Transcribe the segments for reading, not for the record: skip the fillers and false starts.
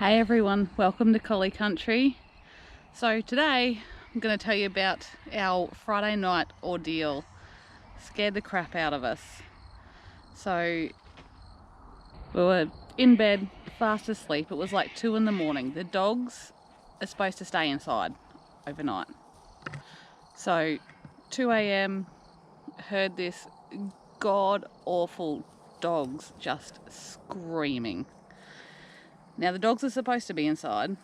Hey everyone, welcome to Collie Country. So today I'm going to tell you about our Friday night ordeal. Scared the crap out of us. So we were in bed, fast asleep. It was like 2 in the morning. The dogs are supposed to stay inside overnight. So 2 a.m. heard this god awful dogs just screaming. Now the dogs are supposed to be inside.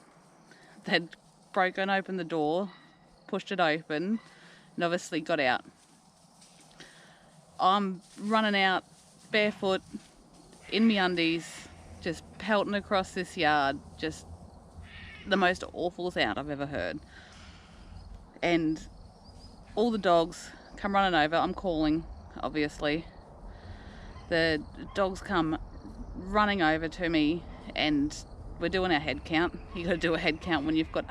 They'd broken open the door, pushed it open, and obviously got out. I'm running out barefoot in my undies, just pelting across this yard, just the most awful sound I've ever heard. And all the dogs come running over. I'm calling, obviously. The dogs come running over to me, and we're doing our head count. You got to do a head count when you've got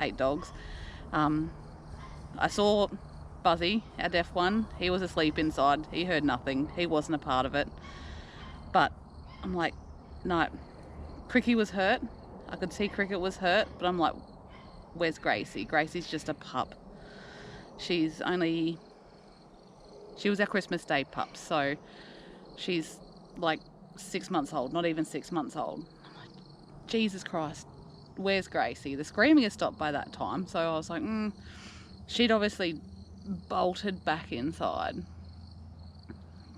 eight dogs. I saw Buzzy, our deaf one. He was asleep inside. He heard nothing. He wasn't a part of it. But I'm like, no. Cricket was hurt. I could see Cricket was hurt, but I'm like, where's Gracie? Gracie's just a pup. She was our Christmas Day pup, so she's like 6 months old, not even 6 months old. I'm like, Jesus Christ, where's Gracie? The screaming had stopped by that time, so I was like, she'd obviously bolted back inside.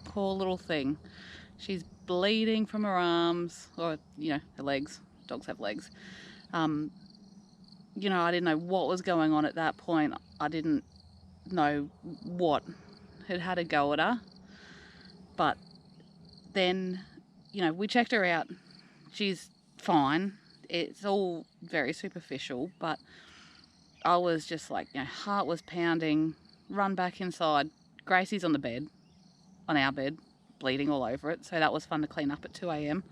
Poor little thing. She's bleeding from her arms, or, her legs. Dogs have legs. I didn't know what was going on at that point. I didn't know what had a go at her. But then, we checked her out. She's fine. It's all very superficial, but I was just like, heart was pounding, run back inside. Gracie's on the bed, on our bed, bleeding all over it. So that was fun to clean up at 2 a.m.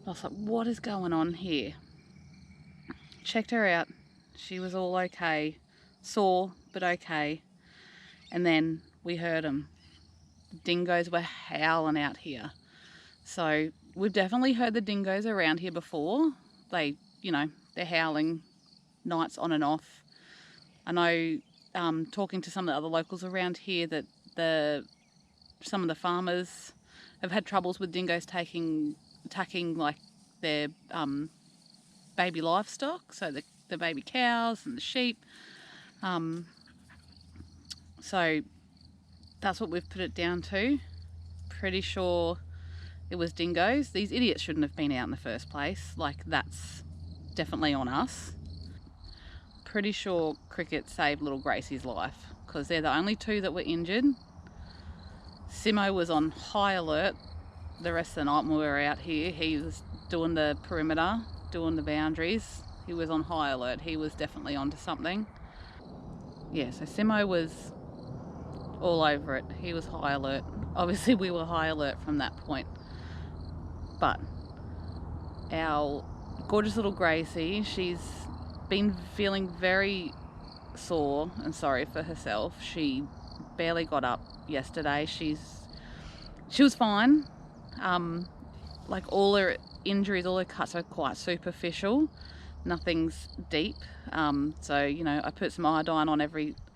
I was like, what is going on here? Checked her out. She was all okay. Sore, but okay. And then we heard them. Dingoes were howling out here. So we've definitely heard the dingoes around here before. They're howling nights on and off. I know, talking to some of the other locals around here, that some of the farmers have had troubles with dingoes attacking like their baby livestock, so the baby cows and the sheep. So that's what we've put it down to. Pretty sure it was dingoes. These idiots shouldn't have been out in the first place. Like, that's definitely on us. Pretty sure Cricket saved little Gracie's life, because they're the only two that were injured. Simo was on high alert the rest of the night when we were out here. He was doing the perimeter, doing the boundaries. He was on high alert. He was definitely onto something. Yeah, so Simo was all over it. He was high alert. Obviously we were high alert from that point. But our gorgeous little Gracie, she's been feeling very sore and sorry for herself. She barely got up yesterday. She was fine. Like, all her injuries, all her cuts are quite superficial. Nothing's deep. So I put some iodine on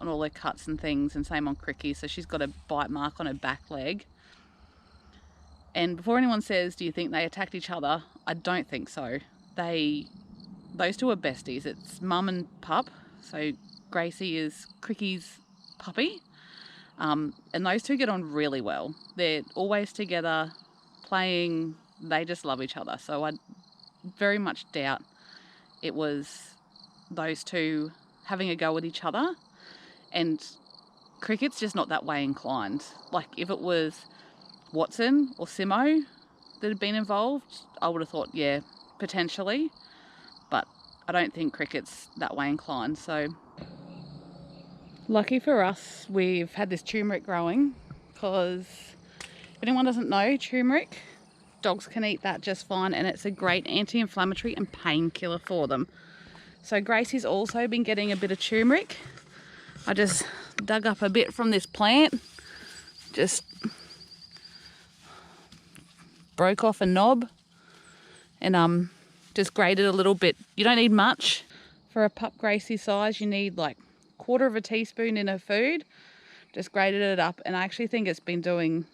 all her cuts and things, and same on Cricky. So she's got a bite mark on her back leg. And before anyone says, do you think they attacked each other? I don't think so. Those two are besties. It's mum and pup. So Gracie is Cricky's puppy. And those two get on really well. They're always together, playing. They just love each other. So I very much doubt it was those two having a go at each other. And Cricket's just not that way inclined. Like, if it was Watson or Simo that had been involved, I would have thought, yeah, potentially. But I don't think Cricket's that way inclined. So lucky for us, we've had this turmeric growing, because if anyone doesn't know, turmeric, dogs can eat that just fine, and it's a great anti-inflammatory and painkiller for them. So Gracie's also been getting a bit of turmeric. I just dug up a bit from this plant, just broke off a knob, and Just grated a little bit. You don't need much for a pup Gracie size. You need like 1/4 teaspoon in her food. Just grated it up, and I actually think it's been doing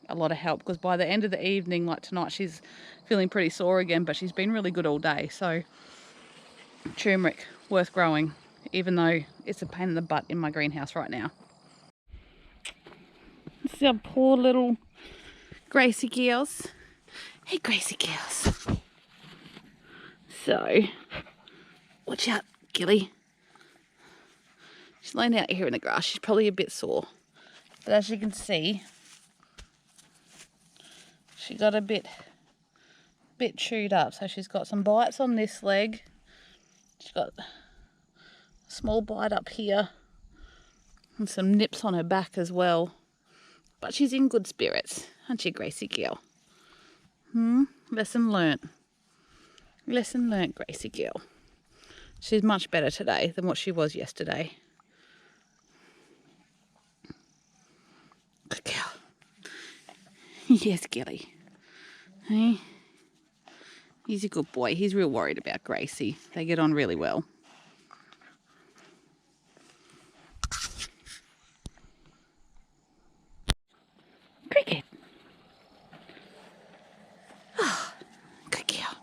a lot of help, because by the end of the evening, like tonight, she's feeling pretty sore again, but she's been really good all day. So turmeric, worth growing, even though it's a pain in the butt in my greenhouse right now. This is our poor little Gracie girls. Hey, Gracie girls. So, watch out, Gilly. She's laying out here in the grass. She's probably a bit sore. But as you can see, she got a bit chewed up. So she's got some bites on this leg. She's got a small bite up here. And some nips on her back as well. But she's in good spirits, aren't you, Gracie girl? Lesson learnt. Lesson learnt, Gracie girl. She's much better today than what she was yesterday. Good girl. Yes, Gilly. Hey? He's a good boy. He's real worried about Gracie. They get on really well. Cricket. Oh, good girl.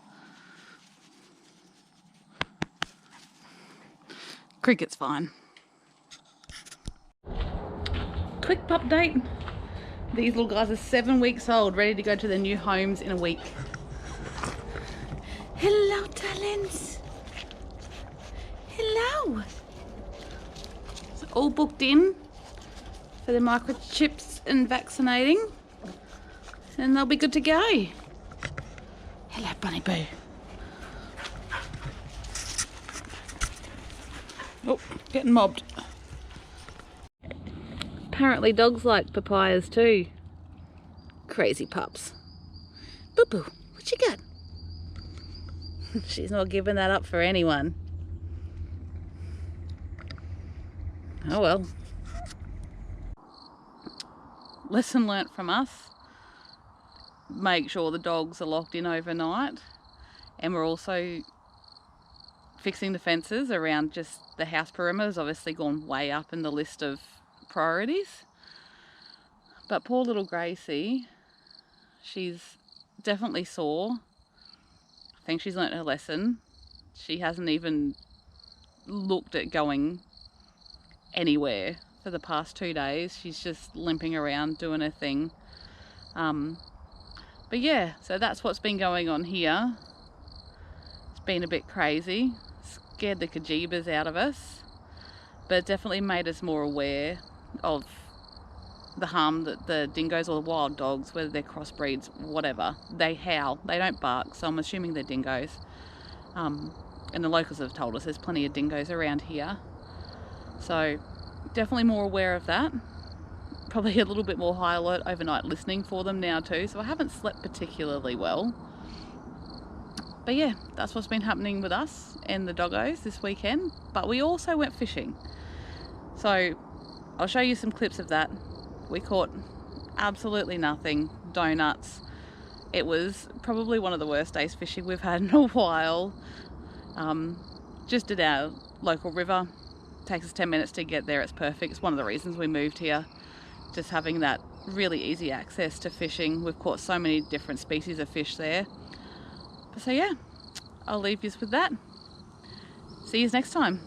Cricket's fine. Quick update. These little guys are 7 weeks old, ready to go to their new homes in a week. Hello, darlings. Hello. It's all booked in for the microchips and vaccinating, and they'll be good to go. Hello, Bunny Boo. Oh, getting mobbed. Apparently dogs like papayas too. Crazy pups. Boo Boo, what you got? She's not giving that up for anyone. Oh well. Lesson learnt from us. Make sure the dogs are locked in overnight. And we're also fixing the fences around just the house perimeters. Obviously gone way up in the list of priorities. But poor little Gracie, she's definitely sore. I think she's learnt her lesson. She hasn't even looked at going anywhere for the past 2 days. She's just limping around doing her thing. But yeah, so that's what's been going on here. It's been a bit crazy. Scared the kajibas out of us. But it definitely made us more aware of the harm that the dingoes or the wild dogs, whether they're crossbreeds, whatever, they howl. They don't bark, so I'm assuming they're dingoes. And the locals have told us there's plenty of dingoes around here. So definitely more aware of that. Probably a little bit more high alert overnight listening for them now too. So I haven't slept particularly well. But yeah, that's what's been happening with us and the doggos this weekend. But we also went fishing. So I'll show you some clips of that. We caught absolutely nothing. Donuts. It was probably one of the worst days fishing we've had in a while. Just at our local river. Takes us 10 minutes to get there. It's perfect. It's one of the reasons we moved here. Just having that really easy access to fishing. We've caught so many different species of fish there. So yeah, I'll leave you with that. See you next time.